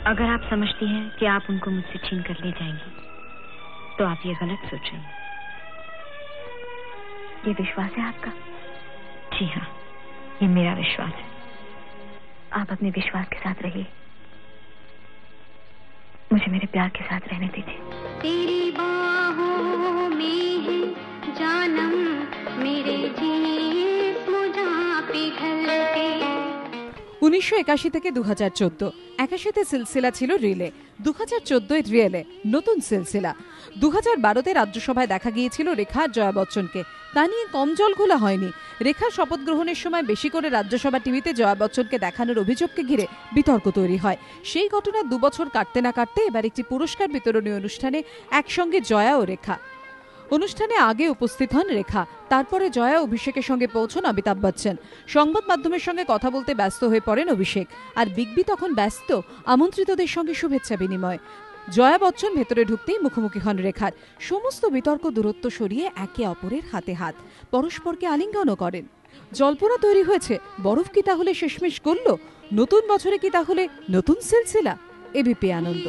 अगर आप समझती हैं कि आप उनको मुझसे छीन कर ले जाएंगी तो आप ये गलत सोच रही हैं। ये विश्वास है आपका? जी हाँ, ये मेरा विश्वास है। आप अपने विश्वास के साथ रहिए, मुझे मेरे प्यार के साथ रहने दीजिए। तेरी बाहों में है जानम मेरे जिस्म जहाँ पिघल के। 1981 থেকে 2014 81তে সিলসিলা ছিল রিলে, 2014 রিয়েলে নতুন সিলসিলা। 2012তে রাজ্যসভায় দেখা গিয়েছিল রেখা আর জয়া বচ্চনকে, তা নিয়ে কম জল ঘোলা হয়নি। রেখা শপথ গ্রহণের সময় বেশি করে রাজ্যসভা টিভিতে জয়া বচ্চনকে দেখানোর অভিযোগকে ঘিরে বিতর্ক তৈরি হয়। সেই ঘটনার 2 বছর কাটতে না কাটতে এবার একটি পুরস্কার বিতরণী অনুষ্ঠানে একসঙ্গে জয়া ও রেখা। অনুষ্ঠানে আগে উপস্থিত হন রেখা, তারপরে জয়া অভিষেকের সঙ্গে পৌঁছন অমিতাভ বচ্চন। সংবাদ মাধ্যমের সঙ্গে কথা বলতে ব্যস্ত হয়ে পড়েন অভিষেক, আর বিগ বি তখন ব্যস্ত আমন্ত্রিতদের সঙ্গে শুভেচ্ছা বিনিময়। জয়া বচ্চন ভেতরে ঢুকতেই মুখোমুখি হন রেখার। সমস্ত বিতর্ক দূরত্ব সরিয়ে একে অপরের হাতে হাত, পরস্পরকে আলিঙ্গনও করেন। জল্পনা তৈরি হয়েছে, বরফ কি তাহলে শেষমেশ গলল? নতুন বছরে কি তাহলে নতুন সিলসিলা? এবিপি আনন্দ।